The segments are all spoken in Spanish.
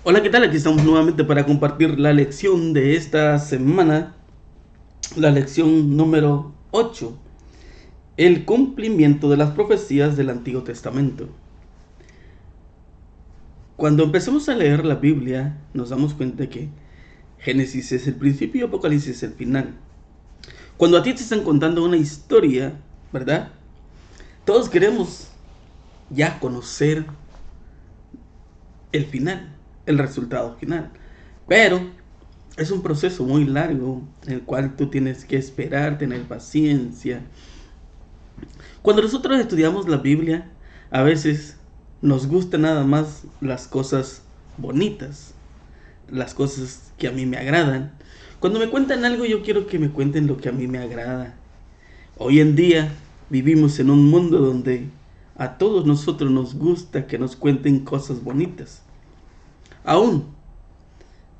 Hola, ¿qué tal? Aquí estamos nuevamente para compartir la lección de esta semana, la lección número 8, el cumplimiento de las profecías del Antiguo Testamento. Cuando empezamos a leer la Biblia, nos damos cuenta que Génesis es el principio y Apocalipsis es el final. Cuando a ti te están contando una historia, ¿verdad? Todos queremos ya conocer el final, el resultado final. Pero es un proceso muy largo, en el cual tú tienes que esperar, tener paciencia. Cuando nosotros estudiamos la Biblia, a veces nos gustan nada más las cosas bonitas, las cosas que a mí me agradan. Cuando me cuentan algo, yo quiero que me cuenten lo que a mí me agrada. Hoy en día vivimos en un mundo donde a todos nosotros nos gusta que nos cuenten cosas bonitas. Aún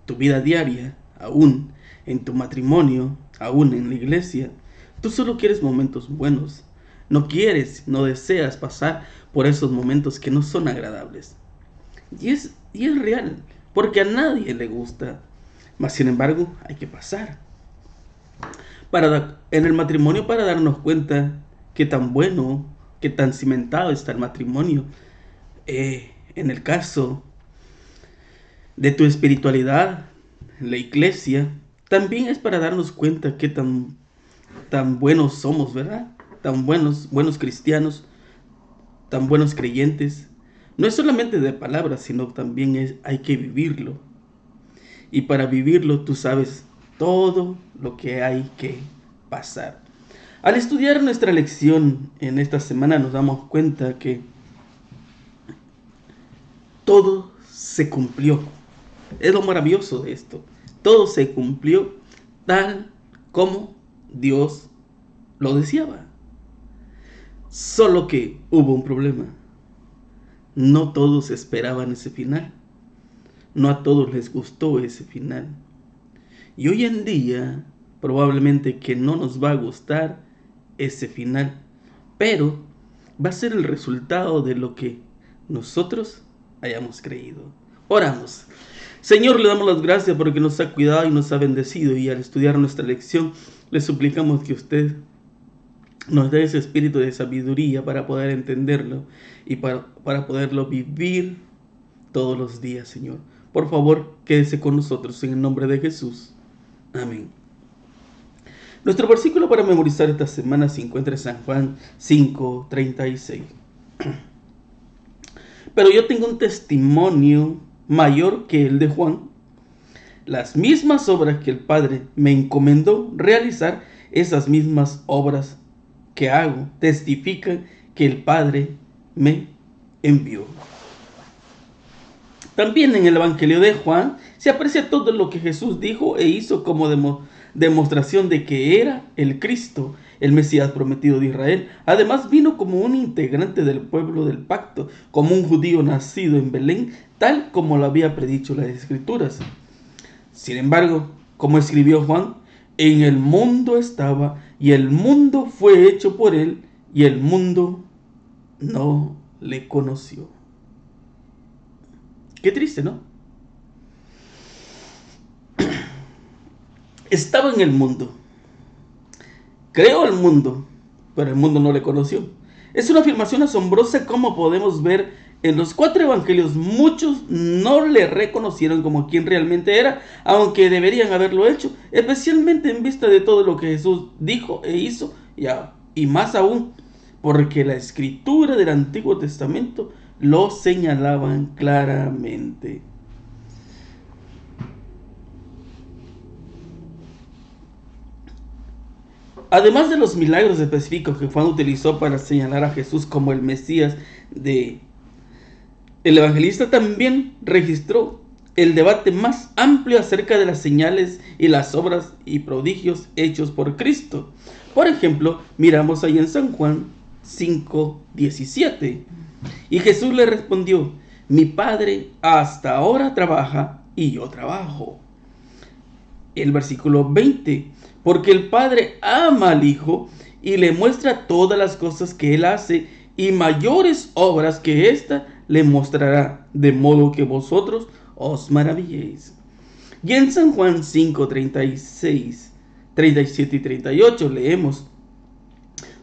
tu vida diaria, aún en tu matrimonio, aún en la iglesia, tú solo quieres momentos buenos. No quieres, no deseas pasar por esos momentos que no son agradables. Y es real, porque a nadie le gusta. Mas sin embargo, hay que pasar. En el matrimonio, para darnos cuenta qué tan bueno, qué tan cimentado está el matrimonio. En el caso de tu espiritualidad, la iglesia, también es para darnos cuenta qué tan buenos somos, ¿verdad? Tan buenos cristianos, tan buenos creyentes. No es solamente de palabras, sino también hay que vivirlo. Y para vivirlo tú sabes todo lo que hay que pasar. Al estudiar nuestra lección en esta semana nos damos cuenta que todo se cumplió. Es lo maravilloso de esto. Todo se cumplió tal como Dios lo deseaba. Solo que hubo un problema. No todos esperaban ese final. No a todos les gustó ese final. Y hoy en día probablemente que no nos va a gustar ese final. Pero va a ser el resultado de lo que nosotros hayamos creído. Oramos. Señor, le damos las gracias porque nos ha cuidado y nos ha bendecido, y al estudiar nuestra lección le suplicamos que usted nos dé ese espíritu de sabiduría para poder entenderlo y para poderlo vivir todos los días, Señor. Por favor, quédese con nosotros en el nombre de Jesús. Amén. Nuestro versículo para memorizar esta semana se encuentra en San Juan 5:36. Pero yo tengo un testimonio mayor que el de Juan. Las mismas obras que el Padre me encomendó realizar, esas mismas obras que hago, testifican que el Padre me envió. También en el Evangelio de Juan se aprecia todo lo que Jesús dijo e hizo como demostración de que era el Cristo, el Mesías prometido de Israel. Además vino como un integrante del pueblo del pacto, como un judío nacido en Belén, tal como lo había predicho las Escrituras. Sin embargo, como escribió Juan, en el mundo estaba, y el mundo fue hecho por él, y el mundo no le conoció. Qué triste, ¿no? Estaba en el mundo, creó el mundo, pero el mundo no le conoció. Es una afirmación asombrosa, como podemos ver en los 4 evangelios. Muchos no le reconocieron como quien realmente era, aunque deberían haberlo hecho, especialmente en vista de todo lo que Jesús dijo e hizo, y más aún, porque la escritura del Antiguo Testamento lo señalaban claramente. Además de los milagros específicos que Juan utilizó para señalar a Jesús como el Mesías, el evangelista también registró el debate más amplio acerca de las señales y las obras y prodigios hechos por Cristo. Por ejemplo, miramos ahí en San Juan 5:17. Y Jesús le respondió: mi Padre hasta ahora trabaja y yo trabajo. El versículo 20: porque el Padre ama al Hijo y le muestra todas las cosas que Él hace, y mayores obras que ésta le mostrará, de modo que vosotros os maravilléis. Y en San Juan 5, 36, 37 y 38 leemos: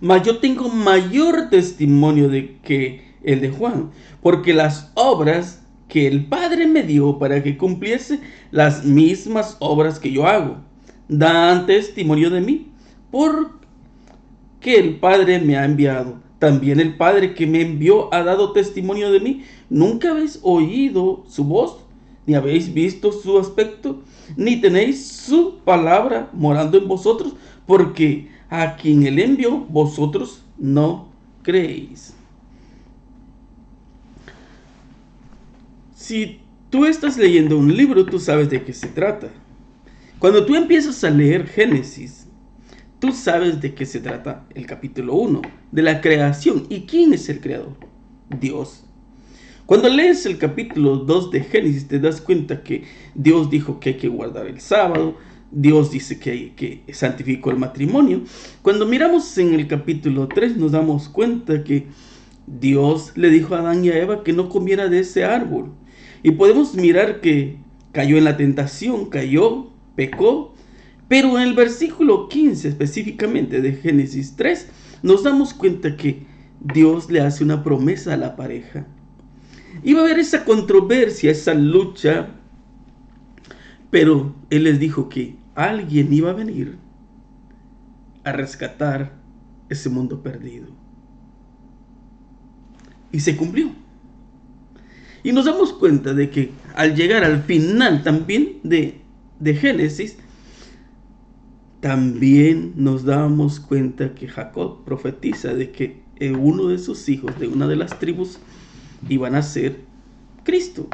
mas yo tengo mayor testimonio de que el de Juan, porque las obras que el Padre me dio para que cumpliese las mismas obras que yo hago, dan testimonio de mí, porque el Padre me ha enviado. También el Padre que me envió ha dado testimonio de mí. Nunca habéis oído su voz, ni habéis visto su aspecto, ni tenéis su palabra morando en vosotros, porque a quien él envió, vosotros no creéis. Si tú estás leyendo un libro, tú sabes de qué se trata. Cuando tú empiezas a leer Génesis, tú sabes de qué se trata el capítulo 1, de la creación. ¿Y quién es el creador? Dios. Cuando lees el capítulo 2 de Génesis, te das cuenta que Dios dijo que hay que guardar el sábado. Dios dice que santificó el matrimonio. Cuando miramos en el capítulo 3, nos damos cuenta que Dios le dijo a Adán y a Eva que no comiera de ese árbol. Y podemos mirar que cayó en la tentación, pecó. Pero en el versículo 15 específicamente de Génesis 3, nos damos cuenta que Dios le hace una promesa a la pareja. Iba a haber esa controversia, esa lucha, pero Él les dijo que alguien iba a venir a rescatar ese mundo perdido. Y se cumplió. Y nos damos cuenta de que al llegar al final también de Génesis, también nos damos cuenta que Jacob profetiza de que uno de sus hijos, de una de las tribus, iban a ser Cristo.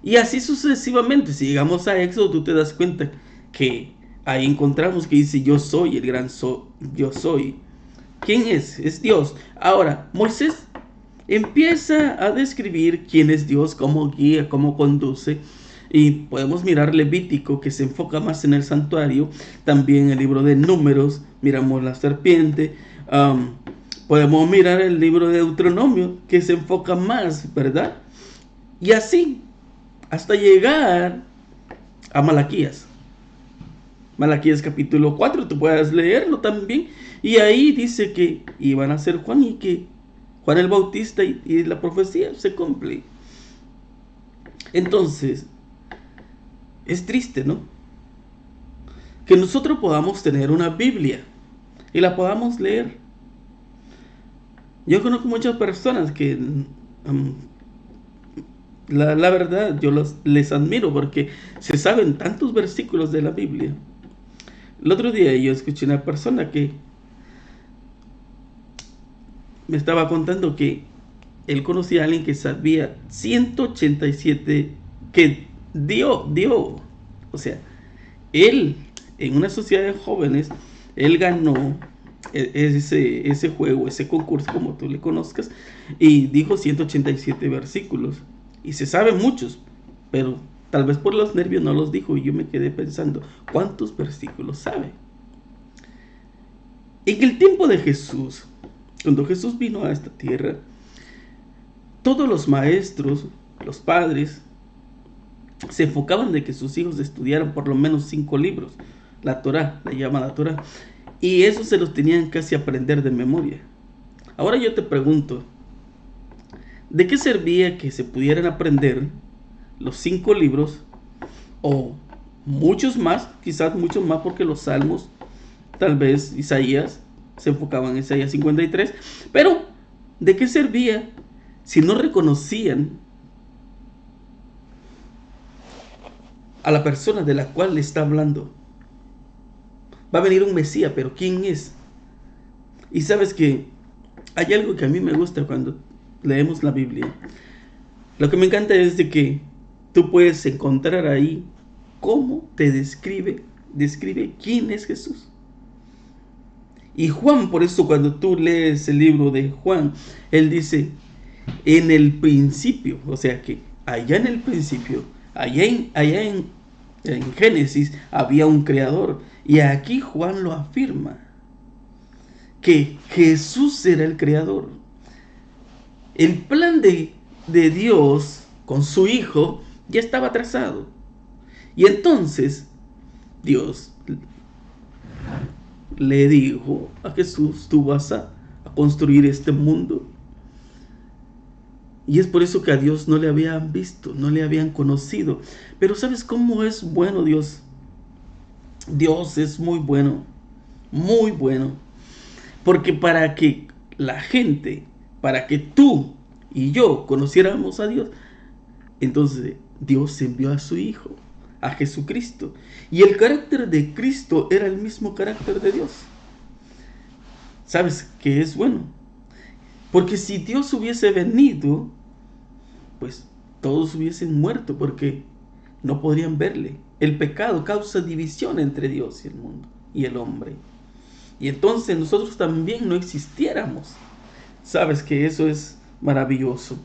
Y así sucesivamente. Si llegamos a Éxodo, tú te das cuenta que ahí encontramos que dice: yo soy el gran yo soy. ¿Quién es? Es Dios. Ahora, Moisés empieza a describir quién es Dios, cómo guía, cómo conduce. Y podemos mirar Levítico, que se enfoca más en el santuario. También el libro de Números, miramos la serpiente. Podemos mirar el libro de Deuteronomio, que se enfoca más, ¿verdad? Y así, hasta llegar a Malaquías. Malaquías capítulo 4, tú puedes leerlo también. Y ahí dice que iban a ser Juan, y que Juan el Bautista y la profecía se cumple. Entonces, es triste, ¿no? Que nosotros podamos tener una Biblia y la podamos leer. Yo conozco muchas personas que la verdad yo les admiro porque se saben tantos versículos de la Biblia. El otro día yo escuché una persona que me estaba contando que él conocía a alguien que sabía 187 que dio, o sea, él en una sociedad de jóvenes, él ganó ese juego, ese concurso, como tú le conozcas, y dijo 187 versículos, y se saben muchos, pero tal vez por los nervios no los dijo, y yo me quedé pensando, ¿cuántos versículos sabe? En el tiempo de Jesús, cuando Jesús vino a esta tierra, todos los maestros, los padres, se enfocaban de que sus hijos estudiaran por lo menos 5 libros, la Torá, la llamada Torá, y eso se los tenían casi a aprender de memoria. Ahora yo te pregunto, ¿de qué servía que se pudieran aprender los 5 libros o muchos más, quizás muchos más, porque los salmos, tal vez Isaías, se enfocaban en Isaías 53, pero ¿de qué servía si no reconocían a la persona de la cual le está hablando? Va a venir un Mesías, pero ¿quién es? Y sabes que hay algo que a mí me gusta cuando leemos la Biblia. Lo que me encanta es de que tú puedes encontrar ahí cómo te describe quién es Jesús. Y Juan, por eso cuando tú lees el libro de Juan, él dice, en el principio, o sea que allá en el principio, allá en Génesis había un creador. Y aquí Juan lo afirma, que Jesús era el creador. El plan de Dios con su Hijo ya estaba trazado. Y entonces Dios le dijo a Jesús, tú vas a construir este mundo. Y es por eso que a Dios no le habían visto, no le habían conocido. Pero ¿sabes cómo es bueno Dios? Dios es muy bueno, muy bueno. Porque para que la gente, para que tú y yo conociéramos a Dios, entonces Dios envió a su Hijo, a Jesucristo. Y el carácter de Cristo era el mismo carácter de Dios. ¿Sabes qué es bueno? Porque si Dios hubiese venido, pues todos hubiesen muerto porque no podrían verle. El pecado causa división entre Dios y el mundo y el hombre. Y entonces nosotros también no existiéramos. Sabes que eso es maravilloso.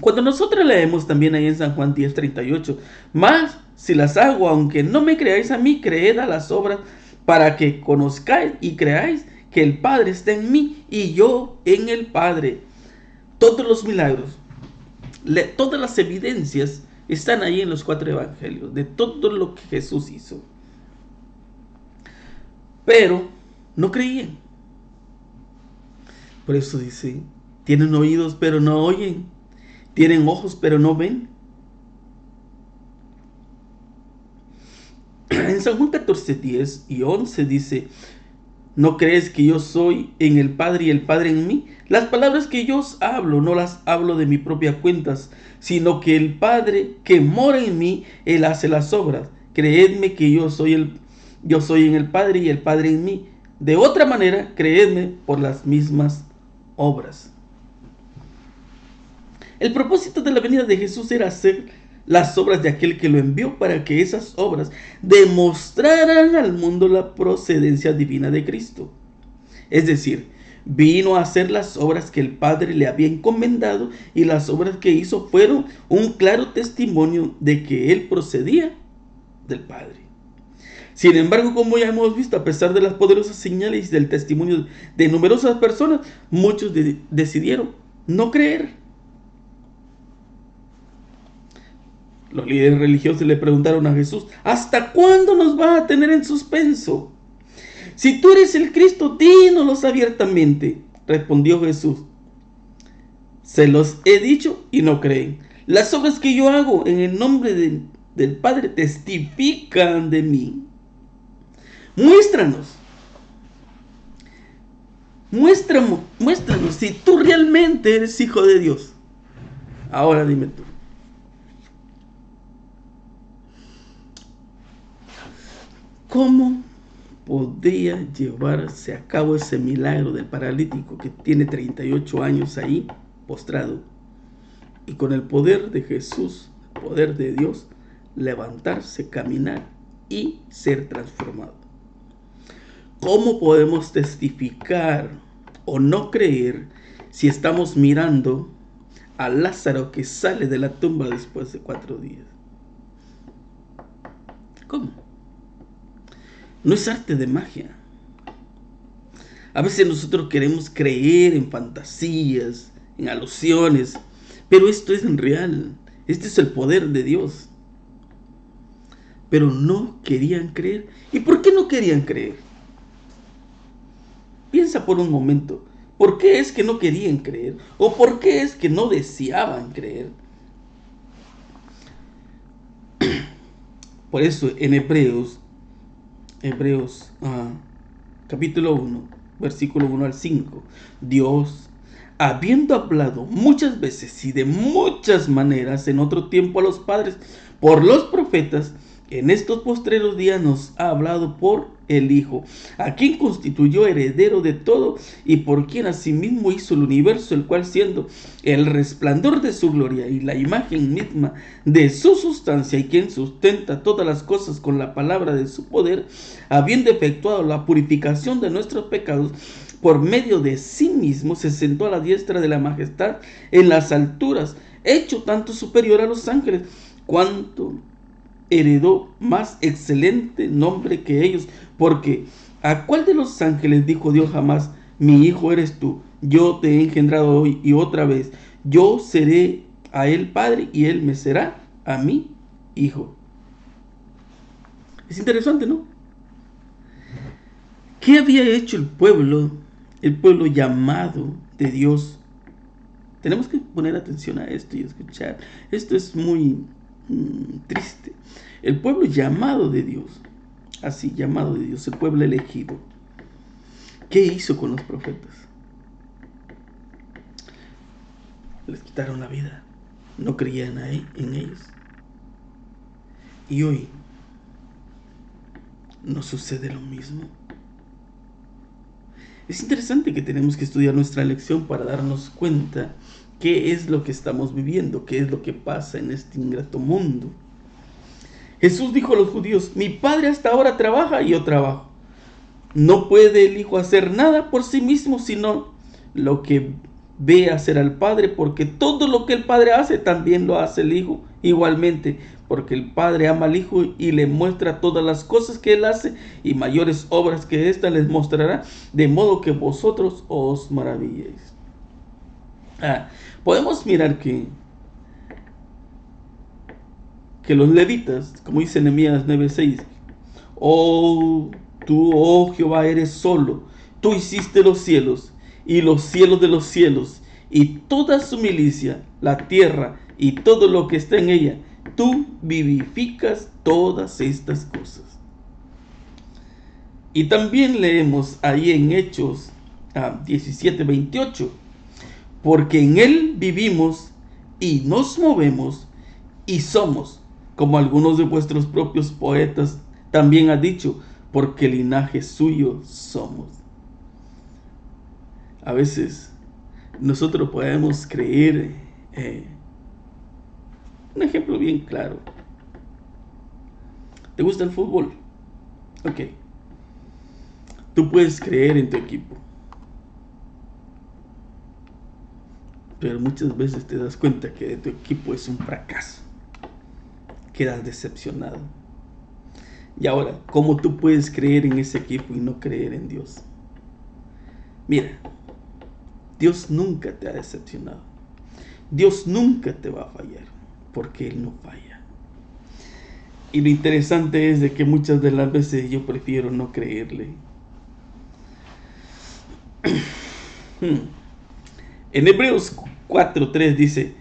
Cuando nosotros leemos también ahí en San Juan 10:38, más si las hago, aunque no me creáis a mí, creed a las obras, para que conozcáis y creáis que el Padre está en mí y yo en el Padre. Todos los milagros, todas las evidencias están ahí en los 4 evangelios de todo lo que Jesús hizo. Pero no creían. Por eso dice, tienen oídos pero no oyen, tienen ojos pero no ven. En San Juan 14:10 y 11 dice, ¿no crees que yo soy en el Padre y el Padre en mí? Las palabras que yo os hablo no las hablo de mi propia cuenta, sino que el Padre que mora en mí, Él hace las obras. Creedme que yo soy en el Padre y el Padre en mí. De otra manera, creedme por las mismas obras. El propósito de la venida de Jesús era hacer las obras de aquel que lo envió, para que esas obras demostraran al mundo la procedencia divina de Cristo. Es decir, vino a hacer las obras que el Padre le había encomendado, y las obras que hizo fueron un claro testimonio de que él procedía del Padre. Sin embargo, como ya hemos visto, a pesar de las poderosas señales y del testimonio de numerosas personas, muchos decidieron no creer. Los líderes religiosos le preguntaron a Jesús, ¿hasta cuándo nos va a tener en suspenso? Si tú eres el Cristo, dínoslos abiertamente. Respondió Jesús, se los he dicho y no creen. Las obras que yo hago en el nombre del Padre testifican de mí. Muéstranos si tú realmente eres hijo de Dios. Ahora dime tú, ¿cómo podría llevarse a cabo ese milagro del paralítico que tiene 38 años ahí postrado, y con el poder de Jesús, el poder de Dios, levantarse, caminar y ser transformado? ¿Cómo podemos testificar o no creer si estamos mirando a Lázaro que sale de la tumba después de 4 días? ¿Cómo? No es arte de magia. A veces nosotros queremos creer en fantasías, en alusiones, pero esto es real. Este es el poder de Dios. Pero no querían creer. ¿Y por qué no querían creer? Piensa por un momento. ¿Por qué es que no querían creer? ¿O por qué es que no deseaban creer? Por eso en Hebreos capítulo 1, versículo 1 al 5, Dios, habiendo hablado muchas veces y de muchas maneras en otro tiempo a los padres por los profetas, en estos postreros días nos ha hablado por el Hijo, a quien constituyó heredero de todo y por quien asimismo hizo el universo, el cual, siendo el resplandor de su gloria y la imagen misma de su sustancia, y quien sustenta todas las cosas con la palabra de su poder, habiendo efectuado la purificación de nuestros pecados, por medio de sí mismo se sentó a la diestra de la majestad en las alturas, hecho tanto superior a los ángeles, cuanto heredó más excelente nombre que ellos, porque ¿a cuál de los ángeles dijo Dios jamás, mi hijo eres tú, yo te he engendrado hoy? Y otra vez, yo seré a él padre y él me será a mi hijo. Es interesante, ¿no? ¿Qué había hecho el pueblo llamado de Dios? Tenemos que poner atención a esto y escuchar. Esto es muy triste. El pueblo llamado de Dios, así llamado de Dios, el pueblo elegido. ¿Qué hizo con los profetas? Les quitaron la vida. No creían en ellos. Y hoy no sucede lo mismo. Es interesante que tenemos que estudiar nuestra lección para darnos cuenta qué es lo que estamos viviendo, qué es lo que pasa en este ingrato mundo. Jesús dijo a los judíos: mi padre hasta ahora trabaja y yo trabajo. No puede el hijo hacer nada por sí mismo, sino lo que ve hacer al padre, porque todo lo que el padre hace también lo hace el hijo igualmente, porque el padre ama al hijo y le muestra todas las cosas que él hace, y mayores obras que ésta les mostrará, de modo que vosotros os maravilléis. Podemos mirar que los levitas, como dice Nehemías 9:6, tú, oh Jehová, eres solo, tú hiciste los cielos y los cielos de los cielos y toda su milicia, la tierra y todo lo que está en ella. Tú vivificas todas estas cosas. Y también leemos ahí en Hechos 17:28, porque en él vivimos y nos movemos y somos, como algunos de vuestros propios poetas también han dicho, porque linaje suyo somos. A veces nosotros podemos creer, un ejemplo bien claro. ¿Te gusta el fútbol? Ok. Tú puedes creer en tu equipo, pero muchas veces te das cuenta que tu equipo es un fracaso. Quedas decepcionado. Y ahora, ¿cómo tú puedes creer en ese equipo y no creer en Dios? Mira, Dios nunca te ha decepcionado. Dios nunca te va a fallar, porque Él no falla. Y lo interesante es de que muchas de las veces yo prefiero no creerle. En Hebreos 4:3 dice: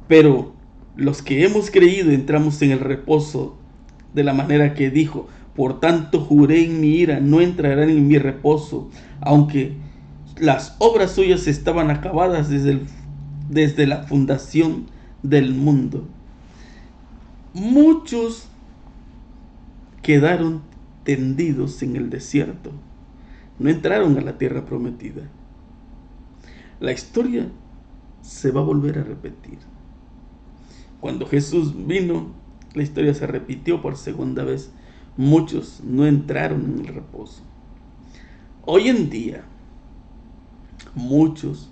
pero los que hemos creído entramos en el reposo de la manera que dijo: por tanto juré en mi ira, no entrarán en mi reposo, aunque las obras suyas estaban acabadas desde la fundación del mundo. Muchos quedaron tendidos en el desierto, no entraron a la tierra prometida. La historia se va a volver a repetir. Cuando Jesús vino, la historia se repitió por segunda vez. Muchos no entraron en el reposo. Hoy en día, muchos,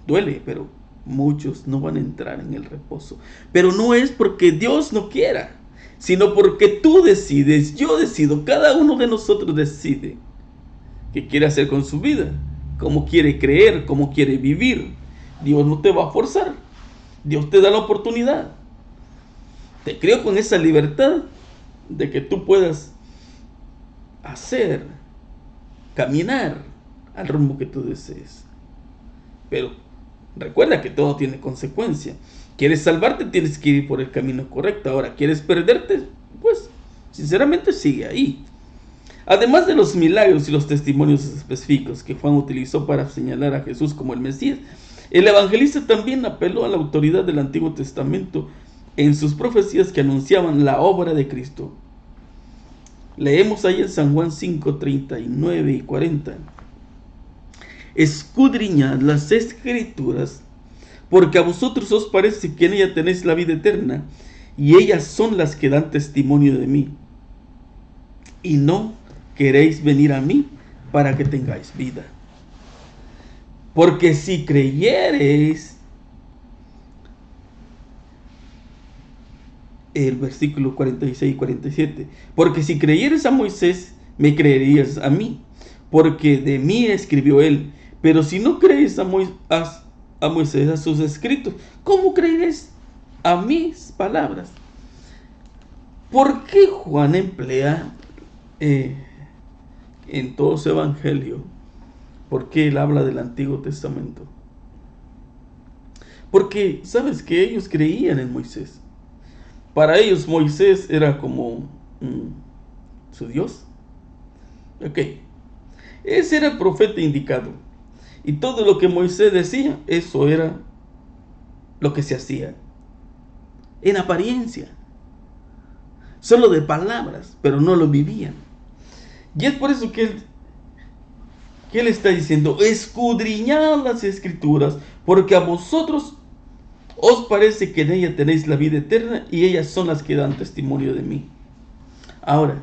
duele, pero muchos no van a entrar en el reposo. Pero no es porque Dios no quiera, sino porque tú decides, yo decido, cada uno de nosotros decide qué quiere hacer con su vida, cómo quiere creer, cómo quiere vivir. Dios no te va a forzar. Dios te da la oportunidad. Te creó con esa libertad de que tú puedas hacer, caminar al rumbo que tú desees. Pero recuerda que todo tiene consecuencia. ¿Quieres salvarte? Tienes que ir por el camino correcto. Ahora, ¿quieres perderte? Pues, sinceramente, sigue ahí. Además de los milagros y los testimonios específicos que Juan utilizó para señalar a Jesús como el Mesías, el evangelista también apeló a la autoridad del Antiguo Testamento en sus profecías que anunciaban la obra de Cristo. Leemos ahí en San Juan 5:39 y 40. Escudriñad las Escrituras, porque a vosotros os parece que en ella tenéis la vida eterna, y ellas son las que dan testimonio de mí. Y no queréis venir a mí para que tengáis vida. Porque si creyereis, el versículo 46 y 47, porque si creyeres a Moisés, me creerías a mí, porque de mí escribió él. Pero si no creéis a Moisés a sus escritos. ¿Cómo creeréis a mis palabras? ¿Por qué Juan emplea en todo su evangelio? ¿Por qué él habla del Antiguo Testamento? Porque, ¿sabes que ellos creían en Moisés? Para ellos Moisés era como su Dios. Ok, ese era el profeta indicado. Y todo lo que Moisés decía, eso era lo que se hacía. En apariencia. Solo de palabras, pero no lo vivían. Y es por eso que él está diciendo, escudriñad las escrituras, porque a vosotros os parece que en ella tenéis la vida eterna, y ellas son las que dan testimonio de mí. Ahora,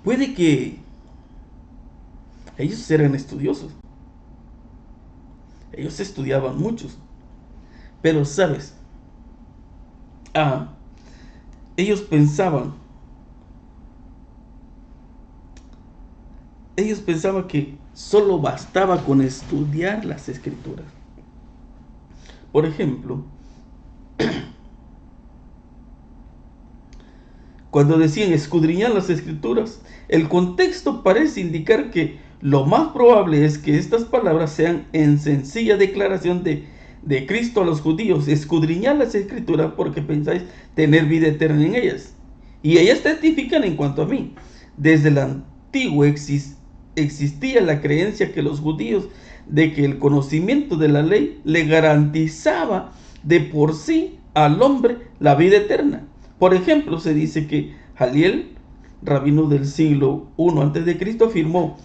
puede que ellos eran estudiosos. Ellos estudiaban muchos. Pero, ¿sabes? Ellos pensaban que solo bastaba con estudiar las escrituras. Por ejemplo, cuando decían escudriñar las escrituras, el contexto parece indicar que lo más probable es que estas palabras sean en sencilla declaración de Cristo a los judíos. Escudriñar las escrituras porque pensáis tener vida eterna en ellas. Y ellas testifican en cuanto a mí. Desde el antiguo existía la creencia que los judíos de que el conocimiento de la ley le garantizaba de por sí al hombre la vida eterna. Por ejemplo, se dice que Haliel, rabino del siglo I a.C., afirmó: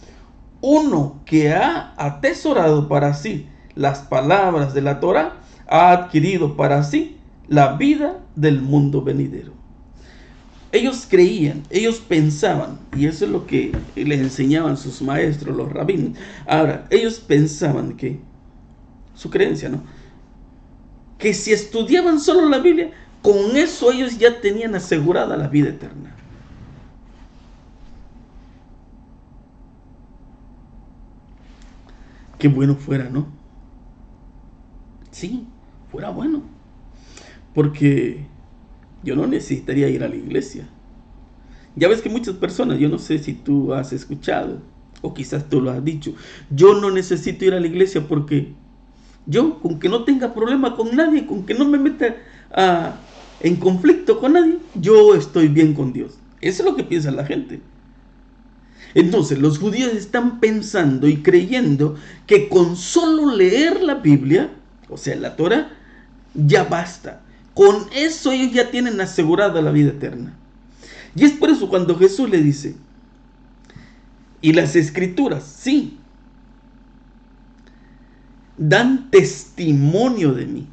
uno que ha atesorado para sí las palabras de la Torá ha adquirido para sí la vida del mundo venidero. Ellos creían, ellos pensaban, y eso es lo que les enseñaban sus maestros, los rabinos. Ahora, ellos pensaban que, su creencia, ¿no?, que si estudiaban solo la Biblia, con eso ellos ya tenían asegurada la vida eterna. Qué bueno fuera, ¿no? Sí, fuera bueno. Porque yo no necesitaría ir a la iglesia. Ya ves que muchas personas, yo no sé si tú has escuchado, o quizás tú lo has dicho, yo no necesito ir a la iglesia porque yo, con que no tenga problema con nadie, con que no me meta en conflicto con nadie, yo estoy bien con Dios. Eso es lo que piensa la gente. Entonces los judíos están pensando y creyendo que con solo leer la Biblia, o sea, la Torah, ya basta. Con eso ellos ya tienen asegurada la vida eterna. Y es por eso cuando Jesús le dice, y las escrituras, sí, dan testimonio de mí.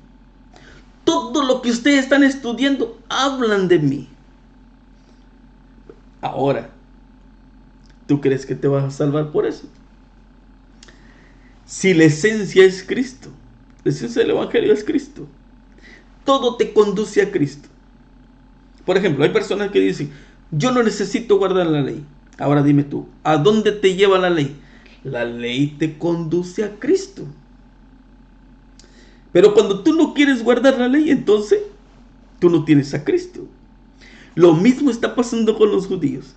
Todo lo que ustedes están estudiando hablan de mí. Ahora, ¿tú crees que te vas a salvar por eso? Si la esencia es Cristo, la esencia del Evangelio es Cristo, todo te conduce a Cristo. Por ejemplo, hay personas que dicen, yo no necesito guardar la ley. Ahora dime tú, ¿a dónde te lleva la ley? La ley te conduce a Cristo. Pero cuando tú no quieres guardar la ley, entonces tú no tienes a Cristo. Lo mismo está pasando con los judíos.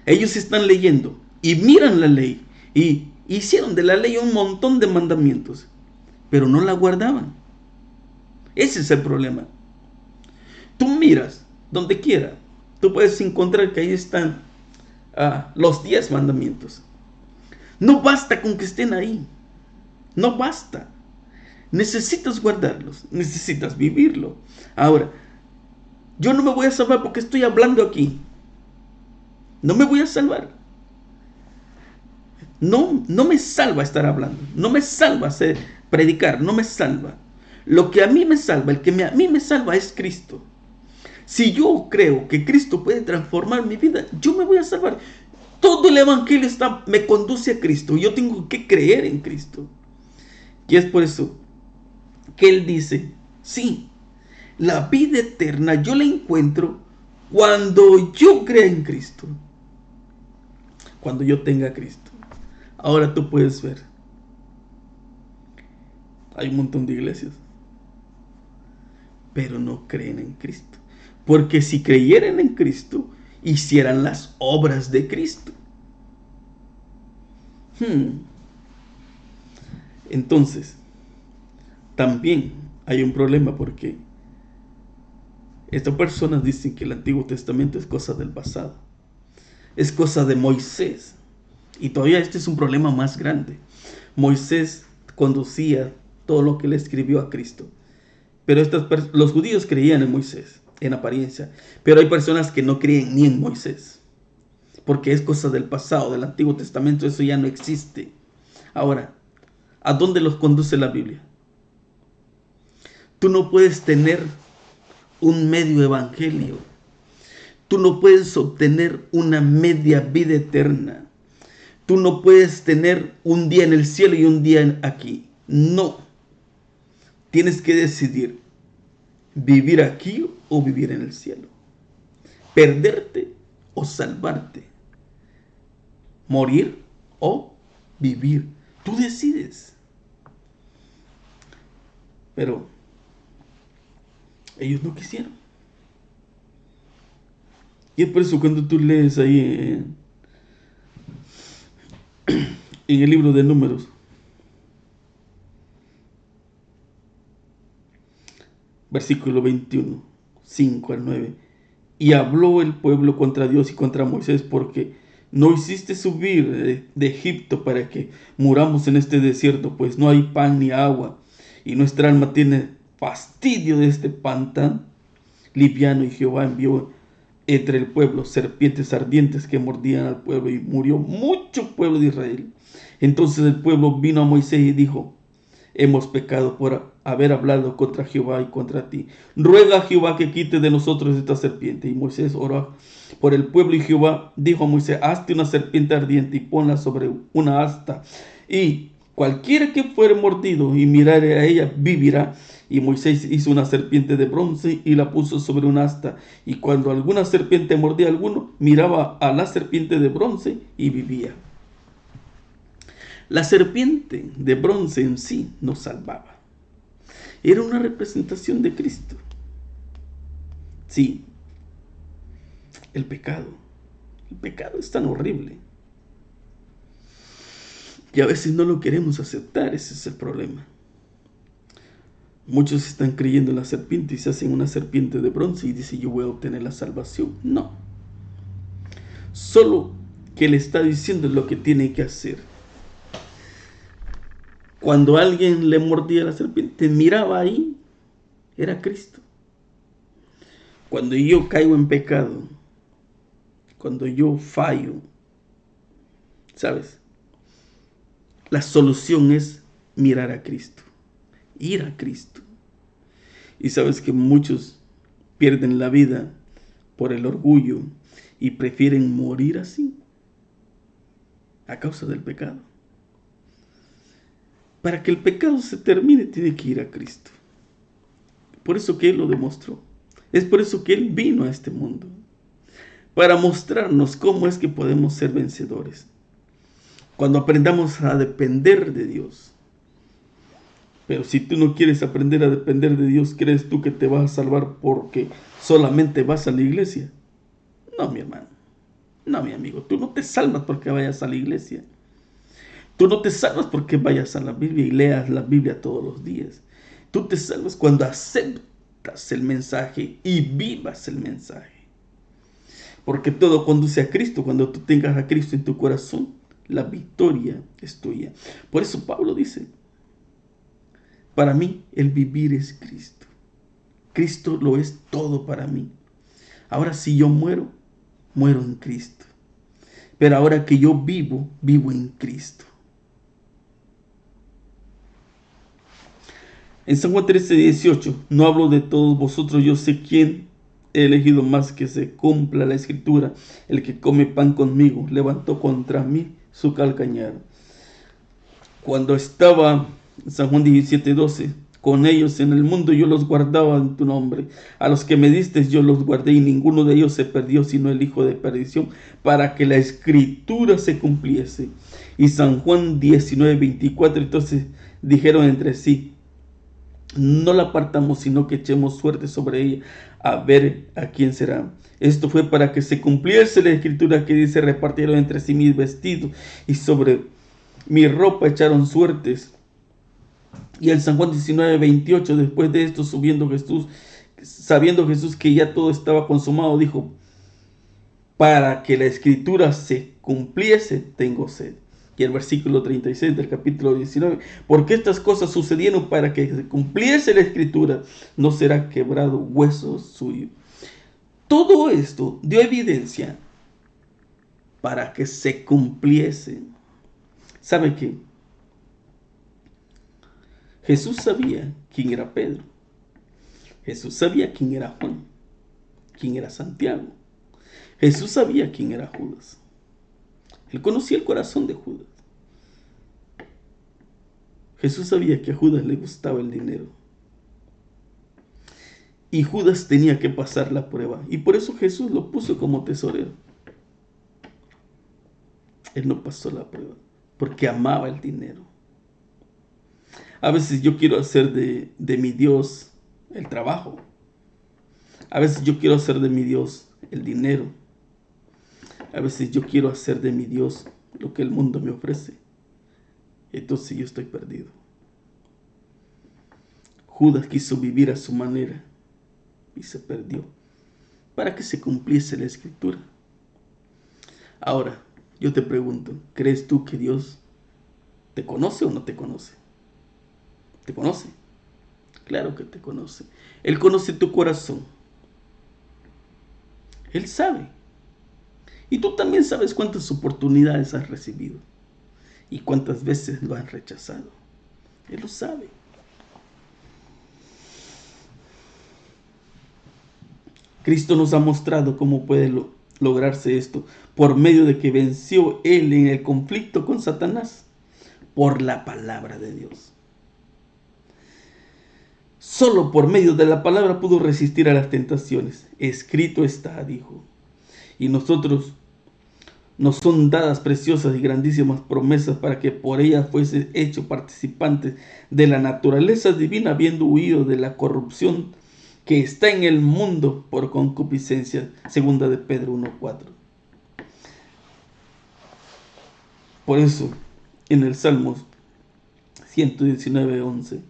Ellos están leyendo y miran la ley y hicieron de la ley un montón de mandamientos, pero no la guardaban. Ese es el problema. Tú miras donde quiera, tú puedes encontrar que ahí están los 10 mandamientos. No basta con que estén ahí. No basta. Necesitas guardarlos, necesitas vivirlo. Ahora, yo no me voy a salvar porque estoy hablando aquí. No me voy a salvar. No me salva estar hablando. No me salva predicar. No me salva. Lo que a mí me salva, el que a mí me salva es Cristo. Si yo creo que Cristo puede transformar mi vida, yo me voy a salvar. Todo el evangelio me conduce a Cristo. Yo tengo que creer en Cristo. Y es por eso que Él dice, sí, la vida eterna yo la encuentro cuando yo crea en Cristo. Cuando yo tenga a Cristo. Ahora tú puedes ver. Hay un montón de iglesias, pero no creen en Cristo. Porque si creyeran en Cristo, hicieran las obras de Cristo. Entonces, también hay un problema porque estas personas dicen que el Antiguo Testamento es cosa del pasado. Es cosa de Moisés. Y todavía este es un problema más grande. Moisés conducía todo lo que le escribió a Cristo. Pero los judíos creían en Moisés, en apariencia. Pero hay personas que no creen ni en Moisés. Porque es cosa del pasado, del Antiguo Testamento. Eso ya no existe. Ahora, ¿a dónde los conduce la Biblia? Tú no puedes tener un medio evangelio. Tú no puedes obtener una media vida eterna. Tú no puedes tener un día en el cielo y un día aquí. No. Tienes que decidir vivir aquí o vivir en el cielo. Perderte o salvarte. Morir o vivir. Tú decides. Pero ellos no quisieron. Y es por eso cuando tú lees ahí en el libro de Números, versículo 21, 5 al 9. Y habló el pueblo contra Dios y contra Moisés, porque no hiciste subir de Egipto para que muramos en este desierto, pues no hay pan ni agua, y nuestra alma tiene fastidio de este pan tan liviano. Y Jehová envió entre el pueblo serpientes ardientes que mordían al pueblo, y murió mucho pueblo de Israel. Entonces el pueblo vino a Moisés y dijo: hemos pecado por haber hablado contra Jehová y contra ti. Ruega a Jehová que quite de nosotros esta serpiente. Y Moisés oró por el pueblo, y Jehová dijo a Moisés: hazte una serpiente ardiente y ponla sobre una asta, y cualquiera que fuere mordido y mirare a ella vivirá. Y Moisés hizo una serpiente de bronce y la puso sobre un asta, y cuando alguna serpiente mordía a alguno, miraba a la serpiente de bronce y vivía. La serpiente de bronce en sí nos salvaba. Era una representación de Cristo. Sí, el pecado es tan horrible que a veces no lo queremos aceptar. Ese es el problema. Muchos están creyendo en la serpiente y se hacen una serpiente de bronce y dicen: yo voy a obtener la salvación. No. Solo que le está diciendo lo que tiene que hacer. Cuando alguien le mordía a la serpiente, miraba ahí, era Cristo. Cuando yo caigo en pecado, cuando yo fallo, ¿sabes? La solución es mirar a Cristo, ir a Cristo. Y sabes que muchos pierden la vida por el orgullo y prefieren morir así, a causa del pecado. Para que el pecado se termine, tiene que ir a Cristo. Por eso que Él lo demostró. Es por eso que Él vino a este mundo, para mostrarnos cómo es que podemos ser vencedores. Cuando aprendamos a depender de Dios. Pero si tú no quieres aprender a depender de Dios, ¿crees tú que te vas a salvar porque solamente vas a la iglesia? No, mi hermano. No, mi amigo. Tú no te salvas porque vayas a la iglesia. Tú no te salvas porque vayas a la Biblia y leas la Biblia todos los días. Tú te salvas cuando aceptas el mensaje y vivas el mensaje. Porque todo conduce a Cristo. Cuando tú tengas a Cristo en tu corazón, la victoria es tuya. Por eso Pablo dice: para mí el vivir es Cristo. Cristo lo es todo para mí. Ahora si yo muero, muero en Cristo. Pero ahora que yo vivo, vivo en Cristo. En San Juan 13:18, no hablo de todos vosotros, yo sé quién he elegido más que se cumpla la escritura. El que come pan conmigo levantó contra mí su calcañar. Cuando estaba en San Juan 17:12, con ellos en el mundo yo los guardaba en tu nombre. A los que me diste yo los guardé, y ninguno de ellos se perdió, sino el hijo de perdición, para que la escritura se cumpliese. Y San Juan 19:24, entonces dijeron entre sí: no la apartamos, sino que echemos suerte sobre ella, a ver a quién será. Esto fue para que se cumpliese la escritura que dice: repartieron entre sí mis vestidos, y sobre mi ropa echaron suertes. Y en San Juan 19:28, después de esto, sabiendo Jesús que ya todo estaba consumado, dijo: para que la escritura se cumpliese, tengo sed. Y el versículo 36 del capítulo 19: porque estas cosas sucedieron para que se cumpliese la escritura, no será quebrado hueso suyo. Todo esto dio evidencia para que se cumpliese. ¿Sabe qué? Jesús sabía quién era Pedro. Jesús sabía quién era Juan, quién era Santiago. Jesús sabía quién era Judas. Él conocía el corazón de Judas. Jesús sabía que a Judas le gustaba el dinero. Y Judas tenía que pasar la prueba. Y por eso Jesús lo puso como tesorero. Él no pasó la prueba, porque amaba el dinero. A veces yo quiero hacer de mi Dios el trabajo. A veces yo quiero hacer de mi Dios el dinero. A veces yo quiero hacer de mi Dios lo que el mundo me ofrece. Entonces yo estoy perdido. Judas quiso vivir a su manera y se perdió para que se cumpliese la escritura. Ahora, yo te pregunto, ¿crees tú que Dios te conoce o no te conoce? ¿Te conoce? Claro que te conoce. Él conoce tu corazón. Él sabe. Y tú también sabes cuántas oportunidades has recibido y cuántas veces lo has rechazado. Él lo sabe. Cristo nos ha mostrado cómo puede lograrse esto por medio de que venció Él en el conflicto con Satanás por la palabra de Dios. Solo por medio de la palabra pudo resistir a las tentaciones. Escrito está, dijo. Y nosotros nos son dadas preciosas y grandísimas promesas para que por ellas fuese hecho participantes de la naturaleza divina, habiendo huido de la corrupción que está en el mundo por concupiscencia. Segunda de Pedro 1:4. Por eso, en el Salmos 119:11,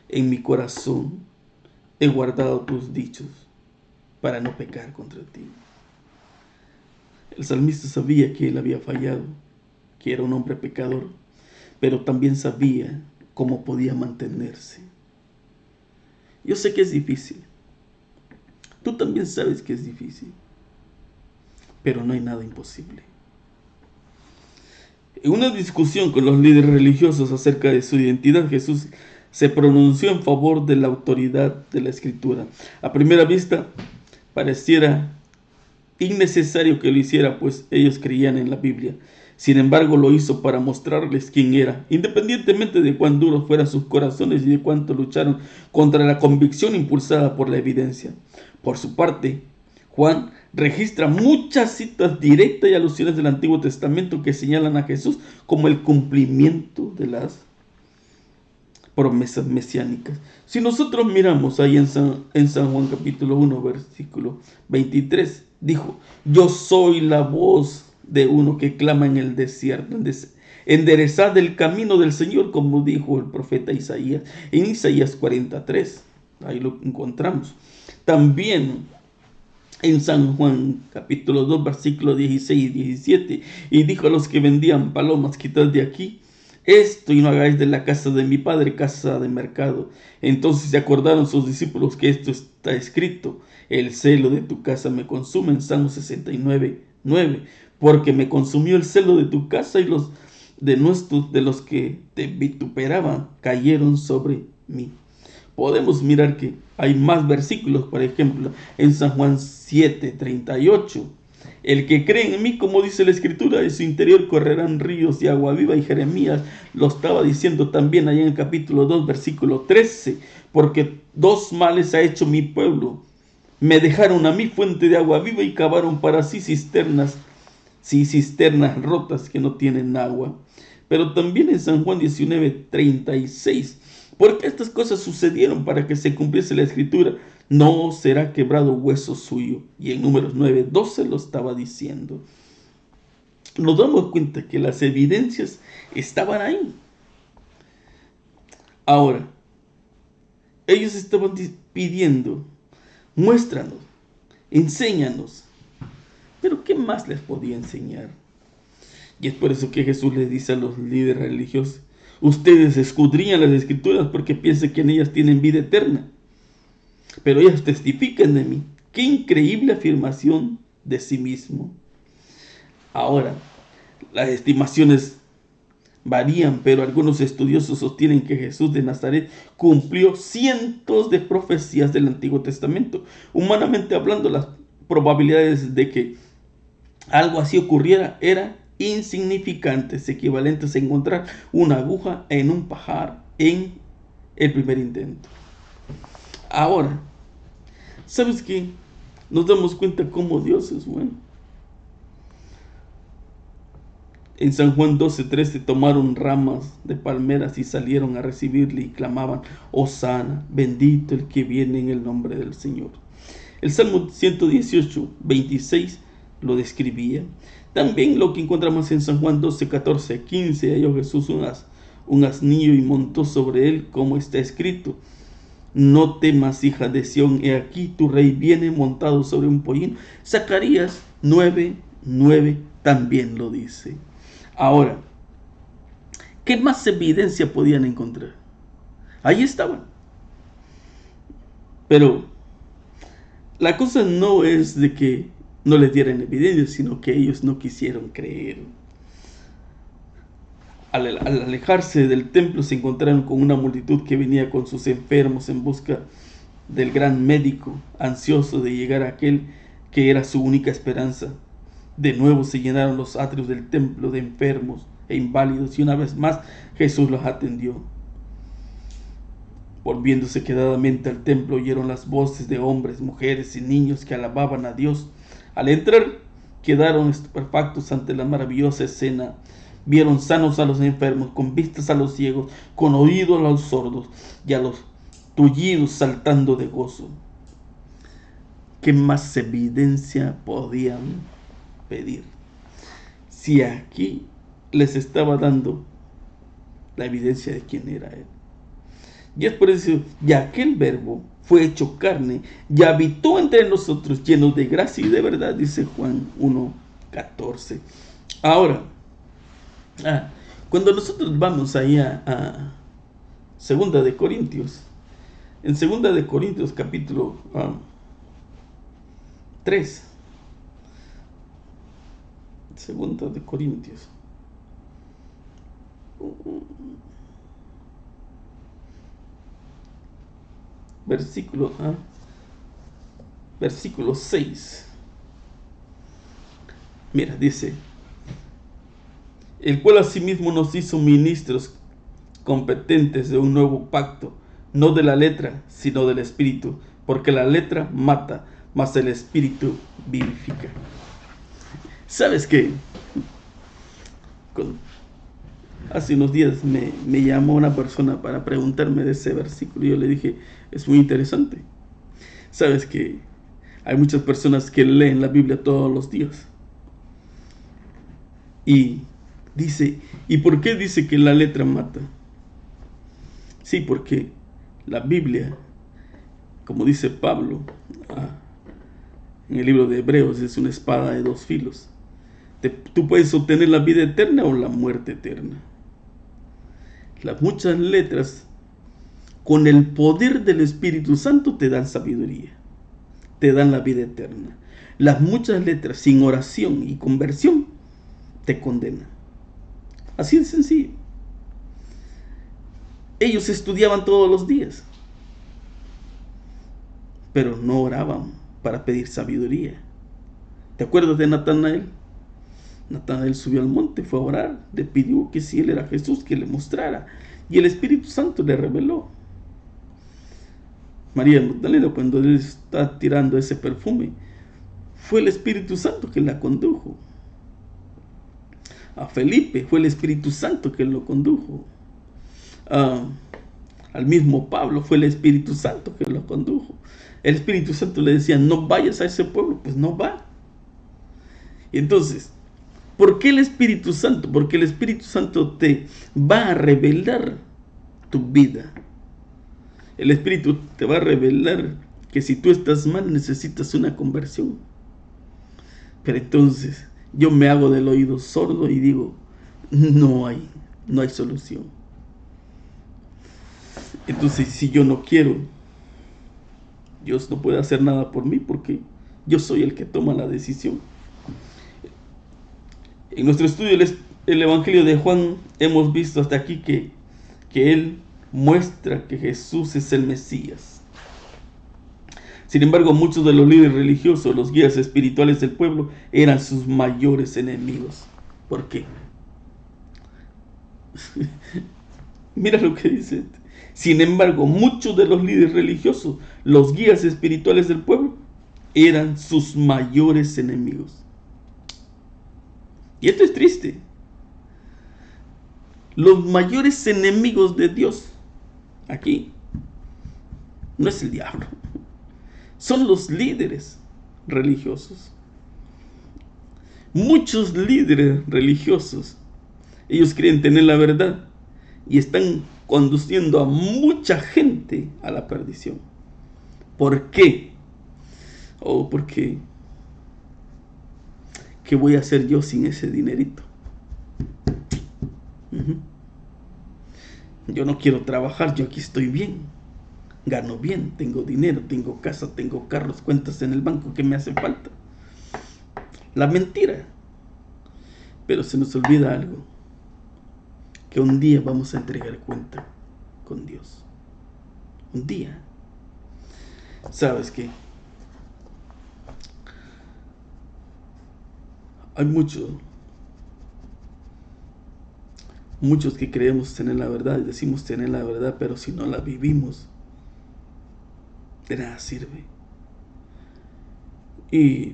en mi corazón he guardado tus dichos para no pecar contra ti. El salmista sabía que él había fallado, que era un hombre pecador, pero también sabía cómo podía mantenerse. Yo sé que es difícil. Tú también sabes que es difícil, pero no hay nada imposible. En una discusión con los líderes religiosos acerca de su identidad, Jesús se pronunció en favor de la autoridad de la Escritura. A primera vista, pareciera innecesario que lo hiciera, pues ellos creían en la Biblia. Sin embargo, lo hizo para mostrarles quién era, independientemente de cuán duros fueran sus corazones y de cuánto lucharon contra la convicción impulsada por la evidencia. Por su parte, Juan registra muchas citas directas y alusiones del Antiguo Testamento que señalan a Jesús como el cumplimiento de las promesas mesiánicas. Si nosotros miramos ahí en San Juan capítulo 1, versículo 23, dijo: yo soy la voz de uno que clama en el desierto, enderezad el camino del Señor, como dijo el profeta Isaías, en Isaías 43, ahí lo encontramos. También en San Juan capítulo 2, versículos 16 y 17, y dijo a los que vendían palomas: quitad de aquí esto y no hagáis de la casa de mi padre casa de mercado. Entonces se acordaron sus discípulos que esto está escrito: el celo de tu casa me consume, en Salmo 69:9, porque me consumió el celo de tu casa y los de los que te vituperaban cayeron sobre mí. Podemos mirar que hay más versículos, por ejemplo, en San Juan 7:38. El que cree en mí, como dice la Escritura, de su interior correrán ríos de agua viva. Y Jeremías lo estaba diciendo también allá en el capítulo 2, versículo 13. Porque dos males ha hecho mi pueblo. Me dejaron a mí fuente de agua viva y cavaron para sí cisternas rotas que no tienen agua. Pero también en San Juan 19:36 Porque estas cosas sucedieron para que se cumpliese la escritura. No será quebrado hueso suyo. Y en Números 9:12 lo estaba diciendo. Nos damos cuenta que las evidencias estaban ahí. Ahora, ellos estaban pidiendo, muéstranos, enséñanos. Pero ¿qué más les podía enseñar? Y es por eso que Jesús les dice a los líderes religiosos: ustedes escudriñan las escrituras porque piensan que en ellas tienen vida eterna, pero ellas testifican de mí. Qué increíble afirmación de sí mismo. Ahora, las estimaciones varían, pero algunos estudiosos sostienen que Jesús de Nazaret cumplió cientos de profecías del Antiguo Testamento. Humanamente hablando, las probabilidades de que algo así ocurriera eran insignificantes, equivalentes a encontrar una aguja en un pajar en el primer intento. Ahora, ¿sabes qué? Nos damos cuenta cómo Dios es bueno. En San Juan 12:13 tomaron ramas de palmeras y salieron a recibirle y clamaban: Hosana, bendito el que viene en el nombre del Señor. El Salmo 118:26 lo describía. También lo que encontramos en San Juan 12:14-15, halló Jesús un asnillo y montó sobre él, como está escrito: no temas, hija de Sión, he aquí tu rey viene montado sobre un pollino. Zacarías 9:9 también lo dice. Ahora, ¿qué más evidencia podían encontrar? Ahí estaban. Pero la cosa no es de que no les dieran evidencia, sino que ellos no quisieron creer. Al alejarse del templo se encontraron con una multitud que venía con sus enfermos en busca del gran médico, ansioso de llegar a aquel que era su única esperanza. De nuevo se llenaron los atrios del templo de enfermos e inválidos, y una vez más Jesús los atendió. Volviéndose quedadamente al templo, oyeron las voces de hombres, mujeres y niños que alababan a Dios. Al entrar, quedaron estupefactos ante la maravillosa escena. Vieron sanos a los enfermos, con vistas a los ciegos, con oídos a los sordos y a los tullidos saltando de gozo. ¿Qué más evidencia podían pedir? Si aquí les estaba dando la evidencia de quién era Él. Y es por eso, ya aquel verbo fue hecho carne y habitó entre nosotros, lleno de gracia y de verdad, dice Juan 1:14. Ahora, cuando nosotros vamos ahí a Segunda de Corintios, en Segunda de Corintios capítulo 3, Segunda de Corintios, versículo 6. Mira, dice: el cual asimismo nos hizo ministros competentes de un nuevo pacto, no de la letra, sino del espíritu, porque la letra mata, mas el espíritu vivifica. ¿Sabes qué? Hace unos días me llamó una persona para preguntarme de ese versículo y yo le dije: es muy interesante. Sabes que hay muchas personas que leen la Biblia todos los días y dice: ¿y por qué dice que la letra mata? Sí, porque la Biblia, como dice Pablo en el libro de Hebreos, es una espada de dos filos. Tú puedes obtener la vida eterna o la muerte eterna. Las muchas letras, con el poder del Espíritu Santo, te dan sabiduría, te dan la vida eterna. Las muchas letras sin oración y conversión te condenan. Así de sencillo. Ellos estudiaban todos los días, pero no oraban para pedir sabiduría. ¿Te acuerdas de Natanael? Natanael subió al monte, fue a orar, le pidió que si él era Jesús, que le mostrara, y el Espíritu Santo le reveló. María Magdalena, cuando él está tirando ese perfume, fue el Espíritu Santo que la condujo. A Felipe fue el Espíritu Santo que lo condujo. Al mismo Pablo fue el Espíritu Santo que lo condujo. El Espíritu Santo le decía, no vayas a ese pueblo, pues no va. Y entonces, ¿por qué el Espíritu Santo? Porque el Espíritu Santo te va a revelar tu vida. El Espíritu te va a revelar que si tú estás mal necesitas una conversión. Pero entonces yo me hago del oído sordo y digo, no hay solución. Entonces si yo no quiero, Dios no puede hacer nada por mí porque yo soy el que toma la decisión. En nuestro estudio el Evangelio de Juan hemos visto hasta aquí que él muestra que Jesús es el Mesías. Sin embargo, muchos de los líderes religiosos, los guías espirituales del pueblo, eran sus mayores enemigos. ¿Por qué? Mira lo que dice. Sin embargo, muchos de los líderes religiosos, los guías espirituales del pueblo, eran sus mayores enemigos. Y esto es triste. Los mayores enemigos de Dios aquí no es el diablo, son los líderes religiosos. Muchos líderes religiosos, ellos creen tener la verdad y están conduciendo a mucha gente a la perdición. ¿Por qué? Porque ¿qué voy a hacer yo sin ese dinerito? Yo no quiero trabajar, yo aquí estoy bien, gano bien, tengo dinero, tengo casa, tengo carros, cuentas en el banco, ¿qué me hace falta? La mentira. Pero se nos olvida algo, que un día vamos a entregar cuenta con Dios. Un día. ¿Sabes qué? Hay muchos que creemos tener la verdad y decimos tener la verdad, pero si no la vivimos, de nada sirve. Y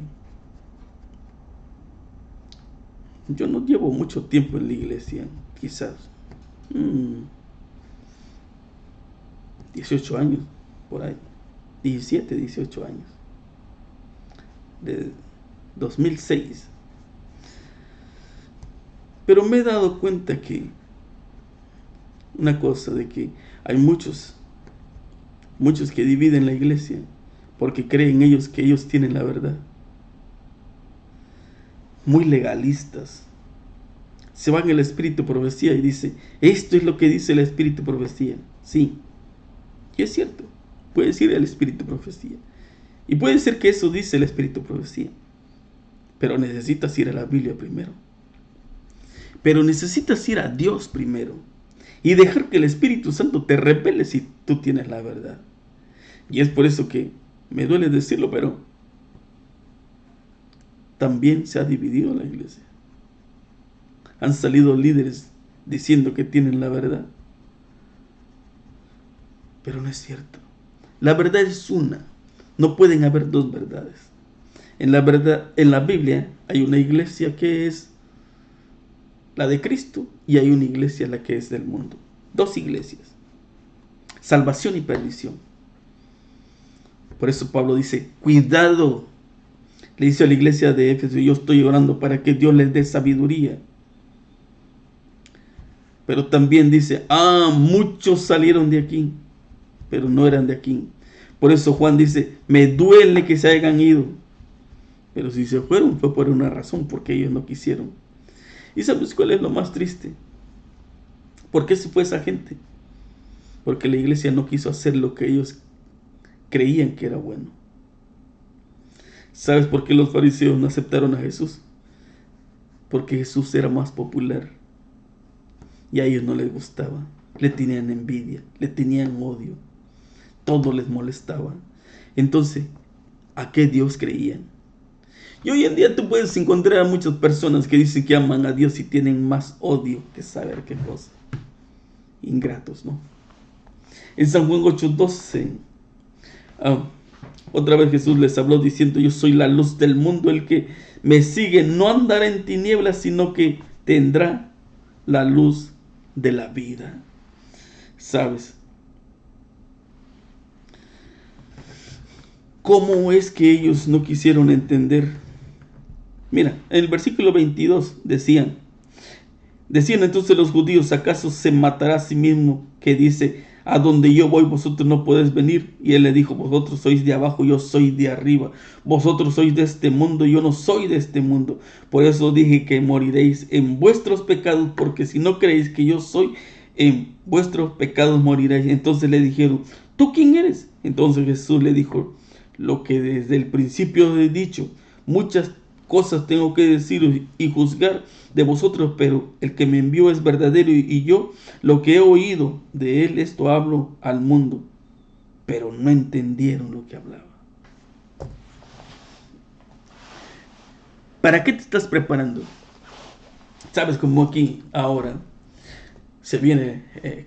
yo no llevo mucho tiempo en la iglesia, quizás 18 años, por ahí, 17, 18 años, de 2006. Pero me he dado cuenta que una cosa, de que hay muchos que dividen la iglesia porque creen ellos que ellos tienen la verdad. Muy legalistas. Se van al espíritu profecía y dice, esto es lo que dice el espíritu profecía. Sí, y es cierto, puedes ir al espíritu profecía. Y puede ser que eso dice el espíritu profecía, pero necesitas ir a la Biblia primero. Pero necesitas ir a Dios primero y dejar que el Espíritu Santo te revele si tú tienes la verdad. Y es por eso que me duele decirlo, pero también se ha dividido la iglesia. Han salido líderes diciendo que tienen la verdad, pero no es cierto. La verdad es una, no pueden haber dos verdades. En la Biblia hay una iglesia que es la de Cristo y hay una iglesia la que es del mundo. Dos iglesias, salvación y perdición. Por eso Pablo dice, cuidado. Le dice a la iglesia de Éfeso, yo estoy orando para que Dios les dé sabiduría. Pero también dice, muchos salieron de aquí, pero no eran de aquí. Por eso Juan dice, me duele que se hayan ido. Pero si se fueron fue por una razón, porque ellos no quisieron. ¿Y sabes cuál es lo más triste? ¿Por qué se fue esa gente? Porque la iglesia no quiso hacer lo que ellos creían que era bueno. ¿Sabes por qué los fariseos no aceptaron a Jesús? Porque Jesús era más popular y a ellos no les gustaba. Le tenían envidia, le tenían odio, todo les molestaba. Entonces, ¿a qué Dios creían? Y hoy en día tú puedes encontrar a muchas personas que dicen que aman a Dios y tienen más odio que saber qué cosa. Ingratos, ¿no? En San Juan 8:12, otra vez Jesús les habló diciendo, yo soy la luz del mundo, el que me sigue no andará en tinieblas, sino que tendrá la luz de la vida. ¿Sabes? ¿Cómo es que ellos no quisieron entender? Mira, en el versículo 22 decían entonces los judíos: ¿acaso se matará a sí mismo, que dice: a donde yo voy vosotros no podéis venir? Y él le dijo: vosotros sois de abajo, yo soy de arriba. Vosotros sois de este mundo, yo no soy de este mundo. Por eso dije que moriréis en vuestros pecados, porque si no creéis que yo soy, en vuestros pecados moriréis. Entonces le dijeron: ¿tú quién eres? Entonces Jesús le dijo: lo que desde el principio he dicho. Muchas cosas tengo que deciros y juzgar de vosotros, pero el que me envió es verdadero, y yo lo que he oído de él, esto hablo al mundo. Pero no entendieron lo que hablaba. ¿Para qué te estás preparando? Sabes, como aquí ahora se viene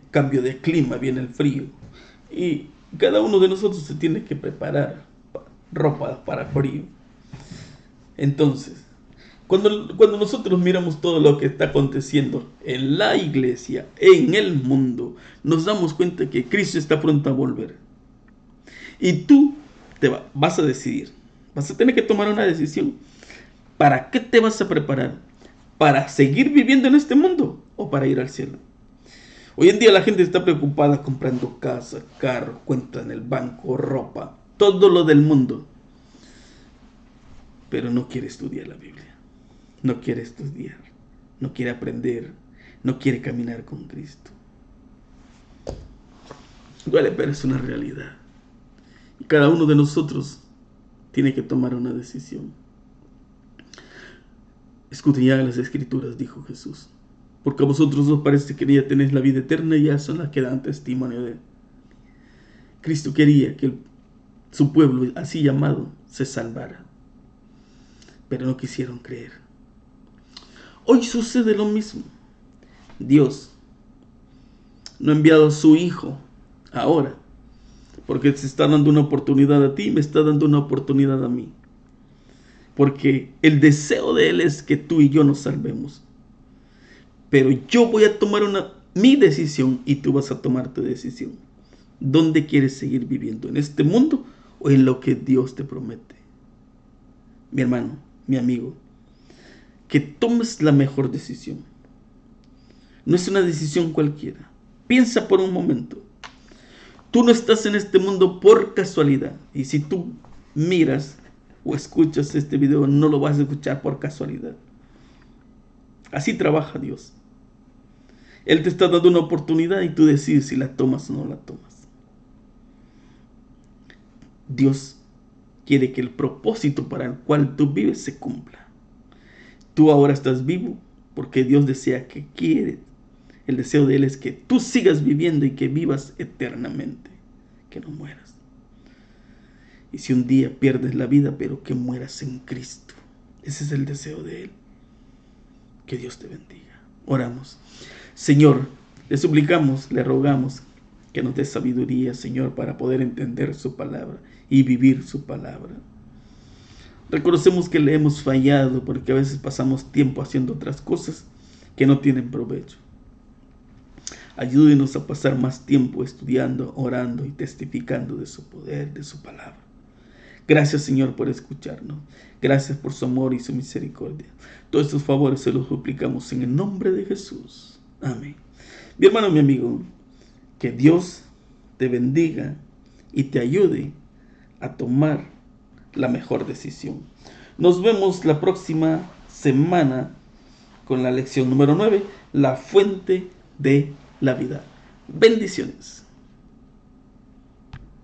cambio de clima, viene el frío, y cada uno de nosotros se tiene que preparar ropa para frío. Entonces, cuando nosotros miramos todo lo que está aconteciendo en la iglesia, en el mundo, nos damos cuenta que Cristo está pronto a volver. Y tú vas a decidir, vas a tener que tomar una decisión. ¿Para qué te vas a preparar? ¿Para seguir viviendo en este mundo o para ir al cielo? Hoy en día la gente está preocupada comprando casa, carro, cuenta en el banco, ropa, todo lo del mundo. Pero no quiere estudiar la Biblia. No quiere estudiar. No quiere aprender. No quiere caminar con Cristo. Duele, pero es una realidad. Y cada uno de nosotros tiene que tomar una decisión. Escudriñad las Escrituras, dijo Jesús, porque a vosotros os parece que ya tenéis la vida eterna, y ya son las que dan testimonio de él. Cristo quería que su pueblo, así llamado, se salvara, pero no quisieron creer. Hoy sucede lo mismo. Dios no ha enviado a su Hijo ahora, porque te está dando una oportunidad a ti, me está dando una oportunidad a mí. Porque el deseo de Él es que tú y yo nos salvemos. Pero yo voy a tomar mi decisión y tú vas a tomar tu decisión. ¿Dónde quieres seguir viviendo? ¿En este mundo o en lo que Dios te promete? Mi hermano, mi amigo, que tomes la mejor decisión. No es una decisión cualquiera. Piensa por un momento. Tú no estás en este mundo por casualidad. Y si tú miras o escuchas este video, no lo vas a escuchar por casualidad. Así trabaja Dios. Él te está dando una oportunidad y tú decides si la tomas o no la tomas. Dios quiere que el propósito para el cual tú vives se cumpla. Tú ahora estás vivo porque Dios desea que quieres. El deseo de Él es que tú sigas viviendo y que vivas eternamente, que no mueras. Y si un día pierdes la vida, pero que mueras en Cristo. Ese es el deseo de Él. Que Dios te bendiga. Oramos. Señor, le suplicamos, le rogamos que nos dé sabiduría, Señor, para poder entender su palabra y vivir su palabra. Reconocemos que le hemos fallado porque a veces pasamos tiempo haciendo otras cosas que no tienen provecho. Ayúdenos a pasar más tiempo estudiando, orando y testificando de su poder, de su palabra. Gracias, Señor, por escucharnos. Gracias por su amor y su misericordia. Todos estos favores se los suplicamos en el nombre de Jesús. Amén. Mi hermano, mi amigo, que Dios te bendiga y te ayude a tomar la mejor decisión. Nos vemos la próxima semana con la lección número 9, la fuente de la vida. Bendiciones.